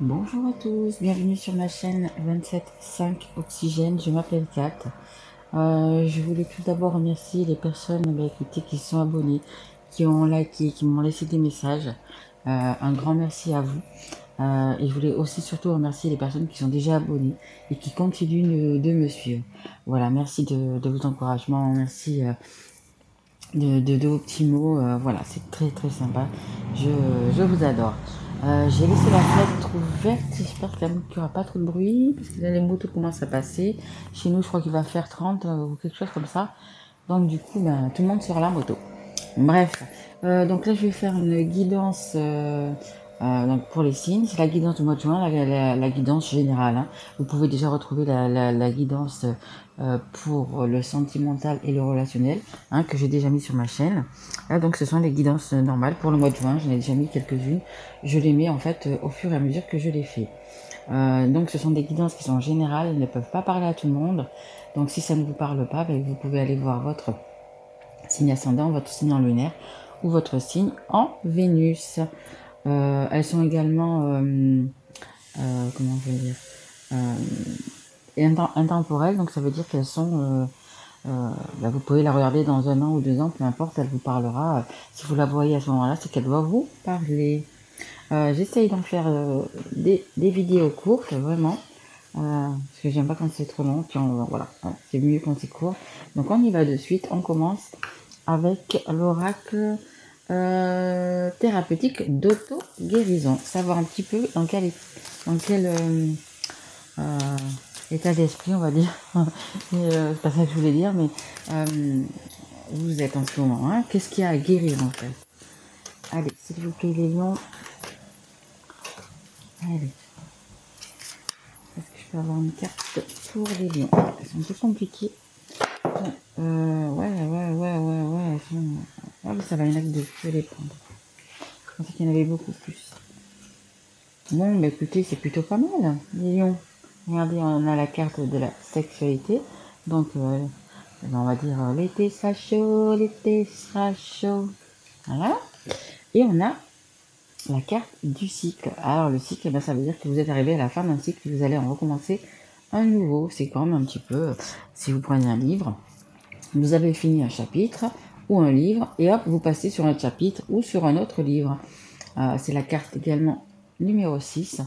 Bonjour à tous, bienvenue sur ma chaîne 27.5 Oxygène, je m'appelle Kat. Je voulais tout d'abord remercier les personnes écoutez, qui sont abonnées, qui ont liké, qui m'ont laissé des messages. Un grand merci à vous. Et je voulais aussi surtout remercier les personnes qui sont déjà abonnées et qui continuent de me suivre. Voilà, merci de vos encouragements, merci de vos petits mots. Voilà, c'est très très sympa. Je vous adore. J'ai laissé la fenêtre ouverte. J'espère qu'il n'y aura pas trop de bruit. Parce que là, les motos commencent à passer. Chez nous, je crois qu'il va faire 30 ou quelque chose comme ça. Donc, du coup, tout le monde sur la moto. Bref. Donc là, je vais faire une guidance donc pour les signes. C'est la guidance du mois de juin, la guidance générale. Hein. Vous pouvez déjà retrouver la guidance pour le sentimental et le relationnel hein, que j'ai déjà mis sur ma chaîne. Là, donc ce sont les guidances normales pour le mois de juin. J'en ai déjà mis quelques-unes. Je les mets en fait au fur et à mesure que je les fais. Donc ce sont des guidances qui sont générales. Elles ne peuvent pas parler à tout le monde. Donc si ça ne vous parle pas, vous pouvez aller voir votre signe ascendant, votre signe en lunaire ou votre signe en Vénus. Elles sont également, comment je vais dire, intemporelles, donc ça veut dire qu'elles sont, vous pouvez la regarder dans 1 an ou 2 ans, peu importe, elle vous parlera. Si vous la voyez à ce moment-là, c'est qu'elle doit vous parler. J'essaye d'en faire des vidéos courtes, vraiment, parce que j'aime pas quand c'est trop long, puis voilà, c'est mieux quand c'est court. Donc on y va de suite, on commence avec l'oracle thérapeutique d'auto-guérison. Savoir un petit peu dans quel état d'esprit, on va dire. C'est pas ça que je voulais dire, mais vous êtes en ce moment. Hein. Qu'est-ce qu'il y a à guérir en fait? Allez, s'il vous plaît, les lions. Allez. Est-ce que je peux avoir une carte pour les lions? Elles sont un peu compliquées. Ouais. Ah, mais ça va, il y en a que 2. Je vais les prendre. Je pensais qu'il y en avait beaucoup plus. Bon, écoutez, c'est plutôt pas mal, les lions. Regardez, on a la carte de la sexualité. Donc, on va dire l'été sera chaud, l'été sera chaud. Voilà. Et on a la carte du cycle. Alors, le cycle, ça veut dire que vous êtes arrivé à la fin d'un cycle, vous allez en recommencer un nouveau. C'est quand même un petit peu, si vous prenez un livre, vous avez fini un chapitre ou un livre, et hop, vous passez sur un chapitre ou sur un autre livre. C'est la carte également numéro 6.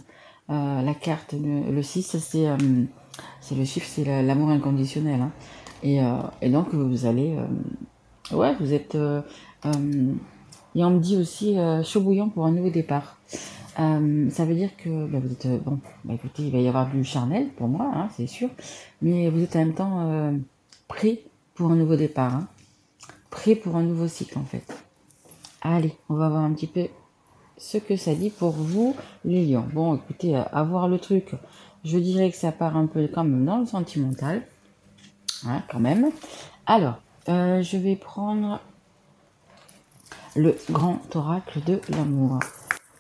La carte, le 6, c'est le chiffre, c'est l'amour inconditionnel. Hein. Et donc, vous allez... vous êtes... et on me dit aussi chaud bouillant pour un nouveau départ. Ça veut dire que vous êtes... écoutez, il va y avoir du charnel pour moi, hein, c'est sûr. Mais vous êtes en même temps prêt pour un nouveau départ. Hein. Prêt pour un nouveau cycle, en fait. Allez, on va voir un petit peu ce que ça dit pour vous, les lions. Bon, écoutez, à voir le truc, je dirais que ça part un peu quand même dans le sentimental. Hein, quand même. Alors, je vais prendre le grand oracle de l'amour.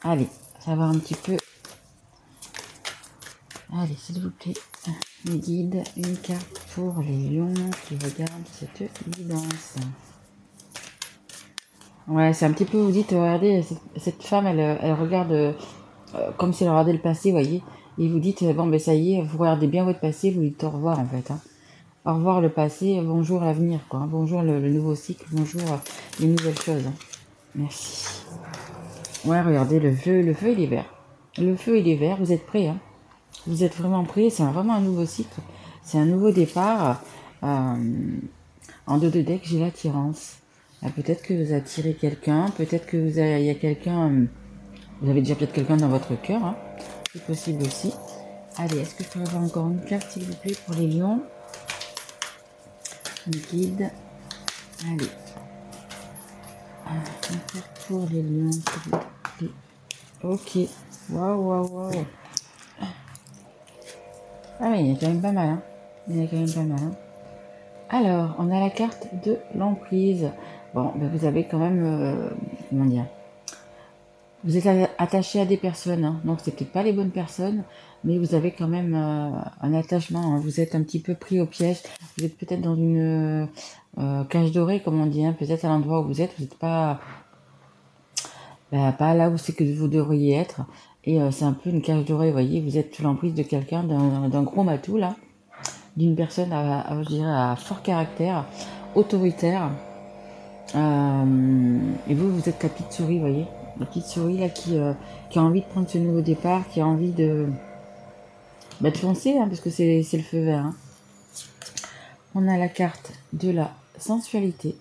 Allez, ça va un petit peu. Allez, s'il vous plaît, une guide, une carte pour les lions qui regardent cette guidance. Ouais, c'est un petit peu, vous dites, regardez, cette femme, elle regarde comme si elle regardait le passé, vous voyez. Et vous dites, ça y est, vous regardez bien votre passé, vous dites au revoir, en fait. Hein. Au revoir le passé, bonjour l'avenir, quoi. Hein. Bonjour le nouveau cycle, bonjour les nouvelles choses. Hein. Merci. Ouais, regardez, le feu, il est vert. Le feu, il est vert, vous êtes prêts, hein. Vous êtes vraiment prêts, c'est vraiment un nouveau cycle. C'est un nouveau départ. En dos de deck, j'ai l'attirance. Peut-être que vous attirez quelqu'un, peut-être que il y a quelqu'un, vous avez déjà peut-être quelqu'un dans votre cœur, hein. C'est possible aussi. Allez, est-ce que je peux avoir encore une carte, s'il vous plaît, pour les lions? Une guide. Allez. Une carte pour les lions, s'il vous plaît. Ok. Waouh. Ah oui, il y a quand même pas mal, hein. Hein. Alors, on a la carte de l'emprise. Bon, vous avez quand même, comment dire, vous êtes attaché à des personnes, hein, donc c'est peut-être pas les bonnes personnes, mais vous avez quand même un attachement. Hein, vous êtes un petit peu pris au piège. Vous êtes peut-être dans une cage dorée, comme on dit. Hein, peut-être à l'endroit où vous n'êtes pas là où c'est que vous devriez être. Et c'est un peu une cage dorée, vous voyez, vous êtes sous l'emprise de quelqu'un, d'un gros matou, là, d'une personne je dirais, à fort caractère, autoritaire. Et vous êtes la petite souris, vous voyez, la petite souris, là, qui a envie de prendre ce nouveau départ, qui a envie de foncer, hein, parce que c'est le feu vert. Hein. On a la carte de la sensualité.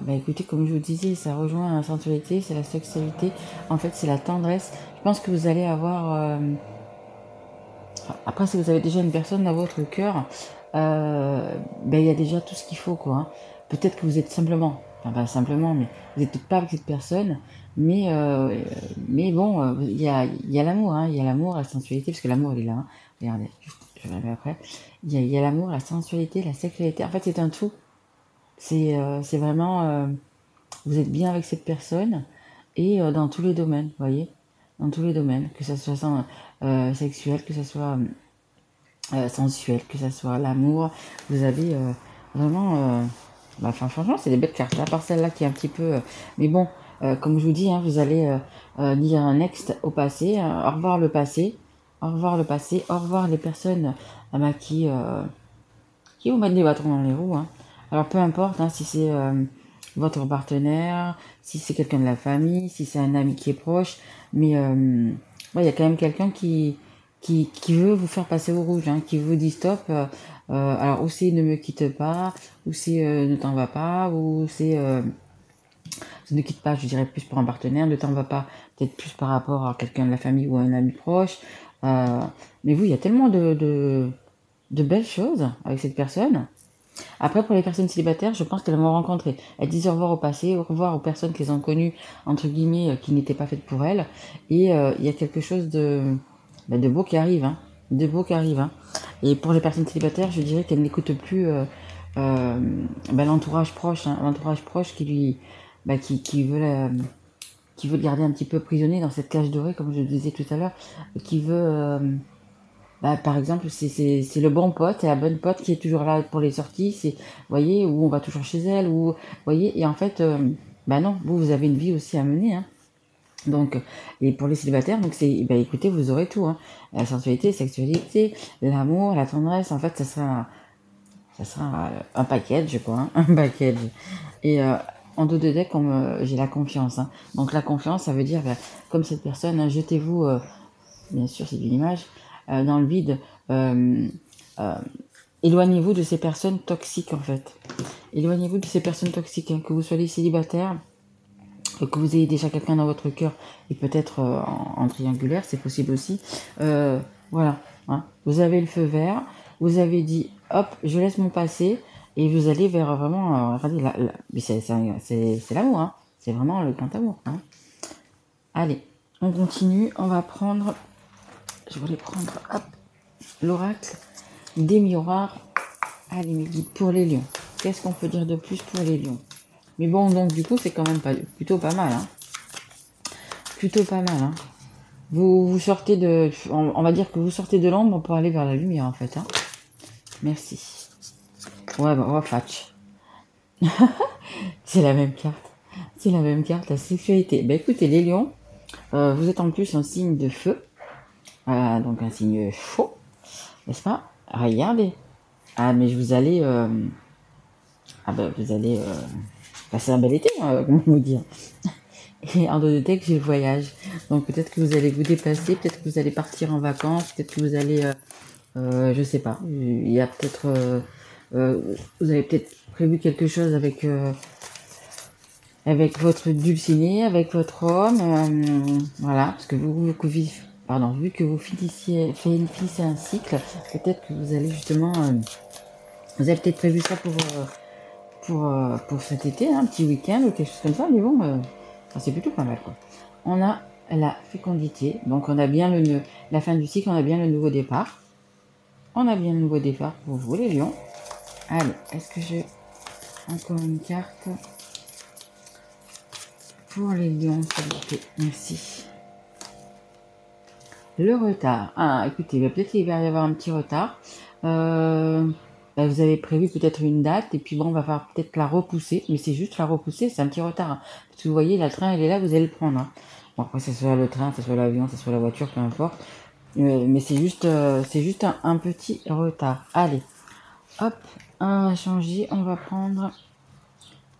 Écoutez, comme je vous disais, ça rejoint la sensualité, c'est la sexualité. En fait, c'est la tendresse. Je pense que vous allez avoir... après, si vous avez déjà une personne dans votre cœur, il y a déjà tout ce qu'il faut, quoi. Hein. Peut-être que vous êtes simplement... Enfin, pas simplement, mais vous n'êtes peut-être pas avec cette personne. Mais bon, il y a l'amour, hein. Il y a l'amour, la sensualité, parce que l'amour, il est là. Hein. Regardez, je vais arriver après. Il y a l'amour, la sensualité, la sexualité. En fait, c'est un tout. C'est vraiment, vous êtes bien avec cette personne et dans tous les domaines, vous voyez, dans tous les domaines, que ce soit sexuel, que ce soit sensuel, que ce soit l'amour, vous avez vraiment, franchement, c'est des belles cartes, à part celle-là qui est un petit peu, mais bon, comme je vous dis, hein, vous allez dire un next au passé, au revoir le passé, au revoir le passé, au revoir les personnes qui vous mettent des bâtons dans les roues. Hein. Alors peu importe hein, si c'est votre partenaire, si c'est quelqu'un de la famille, si c'est un ami qui est proche, mais il y a quand même quelqu'un qui veut vous faire passer au rouge, hein, qui vous dit stop. Alors ou c'est ne me quitte pas, ou c'est ne t'en va pas, ou c'est ne quitte pas, je dirais plus pour un partenaire, ne t'en va pas, peut-être plus par rapport à quelqu'un de la famille ou à un ami proche. Mais vous, il y a tellement de belles choses avec cette personne. Après, pour les personnes célibataires, je pense qu'elles vont rencontrer. Elles disent au revoir au passé, au revoir aux personnes qu'elles ont connues, entre guillemets, qui n'étaient pas faites pour elles. Et il y a quelque chose de beau qui arrive. Hein. De beau qui arrive. Hein. Et pour les personnes célibataires, je dirais qu'elles n'écoutent plus l'entourage proche. Hein, l'entourage proche qui veut le garder un petit peu prisonnier dans cette cage dorée, comme je le disais tout à l'heure, qui veut... par exemple, c'est le bon pote, c'est la bonne pote qui est toujours là pour les sorties, vous voyez, où on va toujours chez elle, vous voyez, et en fait, non, vous avez une vie aussi à mener, hein. Donc, et pour les célibataires, donc écoutez, vous aurez tout, hein. La sensualité, la sexualité, l'amour, la tendresse, en fait, ça sera un package, quoi, hein, un package. Et en dos de deck, j'ai la confiance, hein. Donc la confiance, ça veut dire, comme cette personne, hein, jetez-vous, bien sûr, c'est une image, dans le vide. Éloignez-vous de ces personnes toxiques en fait. Éloignez-vous de ces personnes toxiques, hein, que vous soyez célibataire, que vous ayez déjà quelqu'un dans votre cœur et peut-être en triangulaire, c'est possible aussi. Voilà, hein. Vous avez le feu vert, vous avez dit hop, je laisse mon passé et vous allez vers vraiment, regardez, c'est l'amour, hein. C'est vraiment le grand amour. Hein. Allez, on continue, on va prendre, je voulais prendre, hop, l'oracle des miroirs. Allez, mes guides pour les lions. Qu'est-ce qu'on peut dire de plus pour les lions? Mais bon, donc du coup, c'est quand même plutôt pas mal. Hein. Plutôt pas mal. Hein. Vous sortez de... On va dire que vous sortez de l'ombre pour aller vers la lumière, en fait. Hein. Merci. Ouais, fatch. C'est la même carte. C'est la même carte, la sexualité. Écoutez, les lions, vous êtes en plus un signe de feu. Donc un signe chaud. N'est-ce pas? Regardez. Ah, mais vous allez... vous allez passer un bel été, comment vous dire. Et en deux de tech, j'ai le voyage. Donc peut-être que vous allez vous déplacer, peut-être que vous allez partir en vacances, peut-être que vous allez... je sais pas. Il y a peut-être... vous avez peut-être prévu quelque chose avec votre dulciné, avec votre homme. Voilà, parce que vu que vous finissez un cycle, peut-être que vous allez justement... vous avez peut-être prévu ça pour cet été, hein, un petit week-end ou quelque chose comme ça, mais bon, c'est plutôt pas mal, quoi. On a la fécondité, donc on a bien la fin du cycle, on a bien le nouveau départ. On a bien le nouveau départ pour vous, les lions. Allez, est-ce que j'ai encore une carte pour les lions, s'il vous plaît? Merci. Le retard. Ah, écoutez, peut-être qu'il va y avoir un petit retard. Vous avez prévu peut-être une date et puis bon, on va falloir peut-être la repousser, mais c'est juste la repousser, c'est un petit retard. Hein. Parce que vous voyez, le train, il est là, vous allez le prendre. Hein. Bon, après, ça soit le train, ça soit l'avion, ça soit la voiture, peu importe. Mais c'est juste un petit retard. Allez, hop, on va changer, on va prendre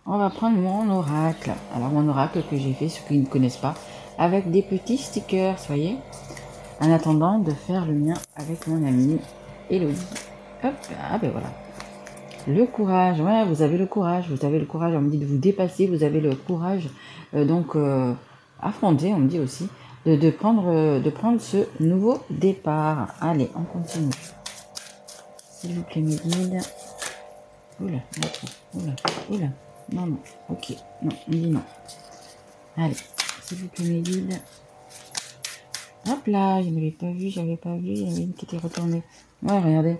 mon oracle. Alors, mon oracle que j'ai fait, ceux qui ne connaissent pas, avec des petits stickers, voyez. En attendant de faire le mien avec mon amie Elodie. Hop, ah ben voilà. Le courage, ouais, vous avez le courage, on me dit de vous dépasser, vous avez le courage, affronter, on me dit aussi, de prendre ce nouveau départ. Allez, on continue. S'il vous plaît, mes guides. Oula, oula, oula, non, non, ok, non, on dit non. Allez, s'il vous plaît, mes guides. Hop là, je n'avais pas vu, il y en avait une qui était retournée. Ouais, regardez.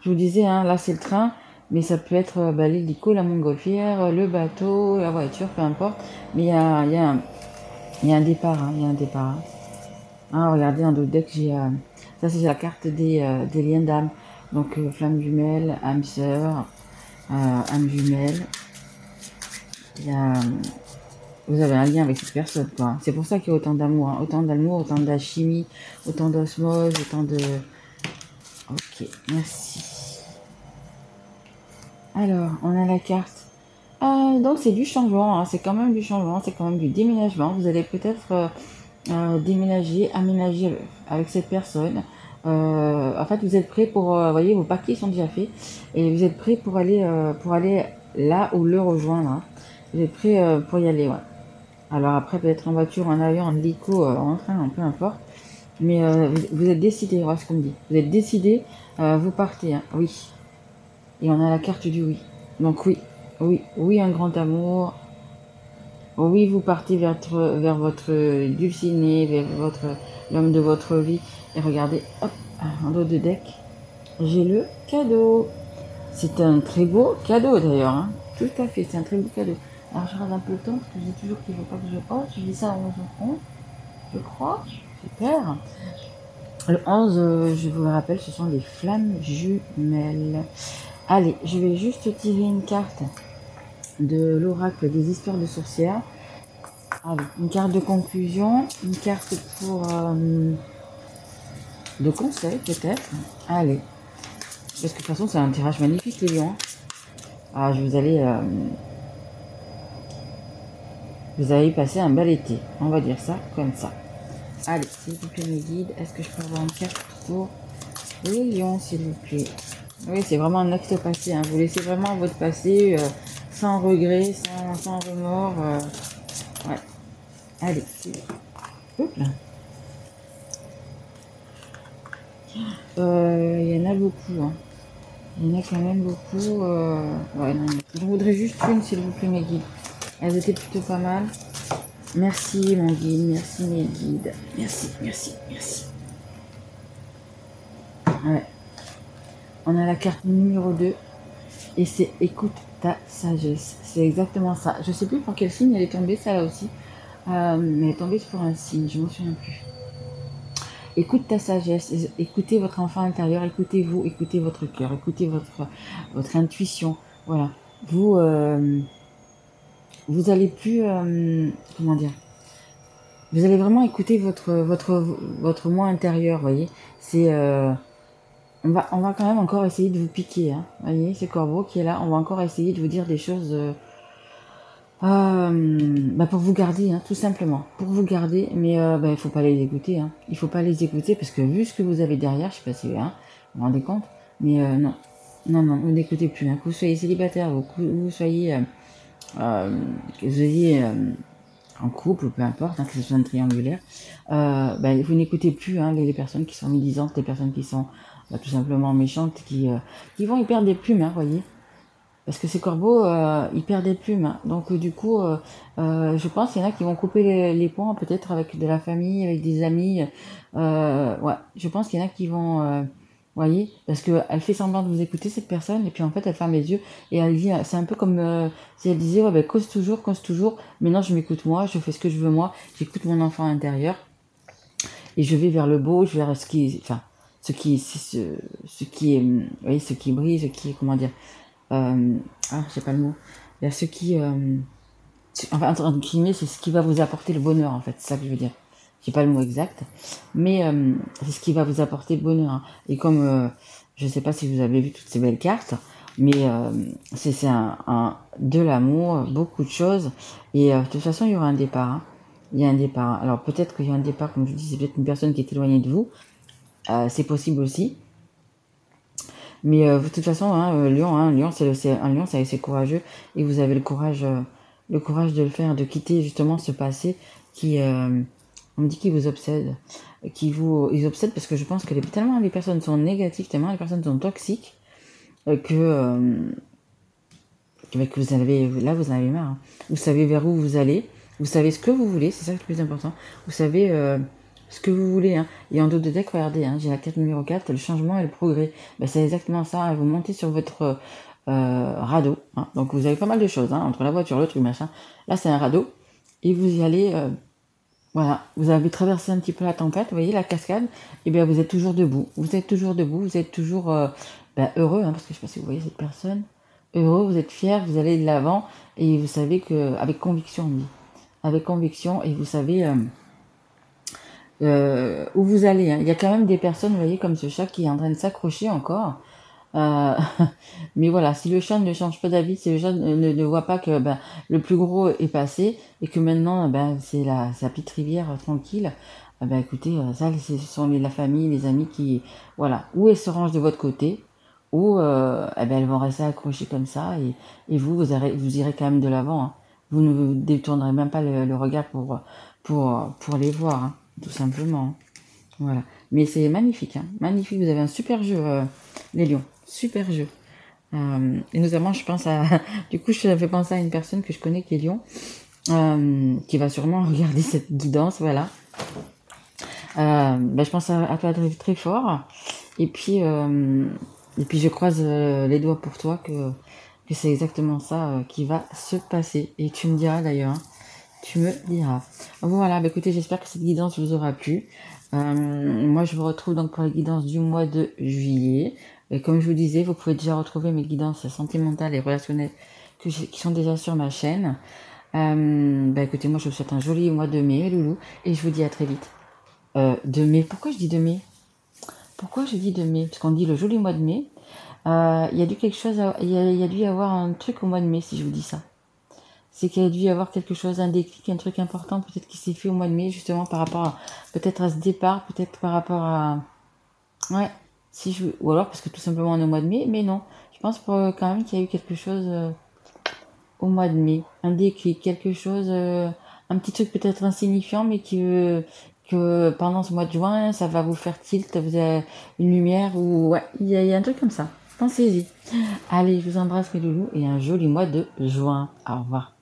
Je vous disais, hein, là c'est le train, mais ça peut être l'hélico, la montgolfière, le bateau, la voiture, peu importe. Mais il y a un départ, hein, il y a un départ. Hein. Ah, regardez, en d'autres decks, ça c'est la carte des liens d'âme. Donc flamme jumelle, âme sœur, âme jumelle. Il y a... Vous avez un lien avec cette personne, quoi. C'est pour ça qu'il y a autant d'amour, hein. Autant d'amour, autant d'alchimie, autant d'osmose, autant de... Ok, merci. Alors, on a la carte. Donc c'est du changement, hein. C'est quand même du changement, c'est quand même du déménagement. Vous allez peut-être déménager, aménager avec cette personne. En fait, vous êtes prêt pour, voyez, vos papiers sont déjà faits et vous êtes prêt pour aller là où le rejoindre. Hein. Vous êtes prêt pour y aller, ouais. Alors après, peut-être en voiture, en avion, en hélico, en train, peu importe. Mais vous êtes décidé, voilà ce qu'on me dit. Vous êtes décidé, vous partez, hein. Oui. Et on a la carte du oui. Donc oui, oui, oui, un grand amour. Oui, vous partez vers votre dulciné, vers l'homme de votre vie. Et regardez, hop, en dos de deck, j'ai le cadeau. C'est un très beau cadeau d'ailleurs. Hein. Tout à fait, c'est un très beau cadeau. Alors je regarde un peu le temps parce que j'ai toujours qu'il ne faut pas que je... Oh, je dis ça à 11h11, je crois. Super. Le 11, je vous le rappelle, ce sont les flammes jumelles. Allez, je vais juste tirer une carte de l'oracle des histoires de sorcières. Allez, une carte de conclusion, une carte pour de conseil peut-être. Allez, parce que de toute façon c'est un tirage magnifique les lions. Ah, vous allez passer un bel été, on va dire ça comme ça. Allez, s'il vous plaît mes guides, est-ce que je peux avoir une carte pour les lions s'il vous plaît? Oui, c'est vraiment un acte passé, hein. Vous laissez vraiment votre passé sans regret, sans remords. Ouais. Allez, hop là. Il y en a beaucoup, hein. Il y en a quand même beaucoup. Ouais, non, je voudrais juste une, s'il vous plaît, mes guides. Elles étaient plutôt pas mal. Merci, mon guide. Merci, mes guides. Merci, merci, merci. Ouais. On a la carte numéro 2. Et c'est écoute ta sagesse. C'est exactement ça. Je sais plus pour quel signe elle est tombée, ça là aussi. Mais elle est tombée pour un signe, je m'en souviens plus. Écoute ta sagesse, écoutez votre enfant intérieur, écoutez-vous, écoutez votre cœur, écoutez votre intuition. Voilà. Vous allez plus, comment dire, vous allez vraiment écouter votre moi intérieur, voyez. C'est, on va quand même encore essayer de vous piquer, hein. Voyez, c'est Corbeau qui est là. On va encore essayer de vous dire des choses. Pour vous garder, hein, tout simplement. Pour vous garder, mais il faut pas les écouter. Hein. Il faut pas les écouter parce que vu ce que vous avez derrière, je sais pas si vous vous rendez compte, mais non. Non, non, vous n'écoutez plus. Hein. Que vous soyez célibataire ou que vous soyez, que vous ayez en couple, peu importe, hein, que ce soit un triangulaire, vous n'écoutez plus hein, les personnes qui sont médisantes, les personnes qui sont tout simplement méchantes, qui vont y perdre des plumes, hein, voyez. Parce que ces corbeaux, ils perdent des plumes. Hein. Donc du coup, je pense qu'il y en a qui vont couper les ponts, peut-être avec de la famille, avec des amis. Ouais, je pense qu'il y en a qui vont, voyez, parce que elle fait semblant de vous écouter cette personne, et puis en fait elle ferme les yeux et elle dit, c'est un peu comme si elle disait, ouais, cause toujours. Maintenant je m'écoute moi, je fais ce que je veux moi, j'écoute mon enfant intérieur et je vais vers le beau, je vais vers ce qui est, enfin, ce qui est, vous voyez, ce qui brille, ce qui est, comment dire. J'ai pas le mot. Il y a ceux qui enfin, entre guillemets, c'est ce qui va vous apporter le bonheur, en fait. C'est ça que je veux dire. J'ai pas le mot exact, mais c'est ce qui va vous apporter le bonheur, hein. Et comme, je sais pas si vous avez vu toutes ces belles cartes, mais c'est de l'amour, beaucoup de choses. Et de toute façon, il y aura un départ, hein. Il y a un départ, hein. Alors peut-être qu'il y a un départ, comme je dis, c'est peut-être une personne qui est éloignée de vous. C'est possible aussi. Mais de toute façon, Lion, un lion, c'est assez courageux. Et vous avez le courage de le faire, de quitter justement ce passé qui, on me dit qu'il vous obsède. Ils obsèdent parce que je pense que tellement les personnes sont négatives, tellement les personnes sont toxiques, que vous en avez marre, hein. Vous savez vers où vous allez, vous savez ce que vous voulez, c'est ça le plus important. Vous savez ce que vous voulez, hein. Et en dos de deck, regardez, hein, j'ai la carte numéro 4, le changement et le progrès. Ben, c'est exactement ça, hein. Vous montez sur votre radeau, hein. Donc vous avez pas mal de choses, hein, entre la voiture, le truc, machin. Là, c'est un radeau, et vous y allez, voilà, vous avez traversé un petit peu la tempête, vous voyez, la cascade, et bien vous êtes toujours debout. Vous êtes toujours debout, vous êtes toujours heureux, hein, parce que je sais pas si vous voyez cette personne. Heureux, vous êtes fier, vous allez de l'avant, et vous savez que, avec conviction, on dit. Avec conviction, et vous savez où vous allez, hein. Il y a quand même des personnes, vous voyez, comme ce chat qui est en train de s'accrocher encore. Euh, mais voilà, si le chat ne change pas d'avis, si le chat ne voit pas que le plus gros est passé et que maintenant c'est sa petite rivière tranquille, écoutez, ça ce sont la famille, les amis qui, voilà, ou elles se rangent de votre côté, ou elles vont rester accrochées comme ça et vous irez quand même de l'avant, hein. Vous ne vous détournerez même pas le regard pour les voir, hein, tout simplement, hein. Voilà. Mais c'est magnifique, hein. Magnifique. Vous avez un super jeu, les lions. Super jeu. Et notamment, je pense à... Du coup, je fais penser à une personne que je connais qui est lion, qui va sûrement regarder cette guidance, voilà. Je pense à toi très, très fort. Et puis je croise les doigts pour toi que c'est exactement ça qui va se passer. Et tu me diras d'ailleurs, hein. Tu me diras. Voilà, écoutez, j'espère que cette guidance vous aura plu. Moi, je vous retrouve donc pour la guidance du mois de juillet. Et comme je vous disais, vous pouvez déjà retrouver mes guidances sentimentales et relationnelles qui sont déjà sur ma chaîne. Écoutez, moi, je vous souhaite un joli mois de mai, loulou, et je vous dis à très vite. De mai, pourquoi je dis de mai? Pourquoi je dis de mai? Parce qu'on dit le joli mois de mai. Il y a dû il y a dû y avoir un truc au mois de mai, si je vous dis ça. C'est qu'il y a dû y avoir quelque chose, un déclic, un truc important, peut-être qui s'est fait au mois de mai, justement par rapport peut-être à ce départ, peut-être par rapport à... Ouais, ou alors parce que tout simplement on est au mois de mai, mais non. Je pense quand même qu'il y a eu quelque chose au mois de mai, un déclic, quelque chose, un petit truc peut-être insignifiant, mais que pendant ce mois de juin, ça va vous faire tilt, vous avez une lumière, ou ouais, il y a un truc comme ça. Pensez-y. Allez, je vous embrasse les loulous et un joli mois de juin. Au revoir.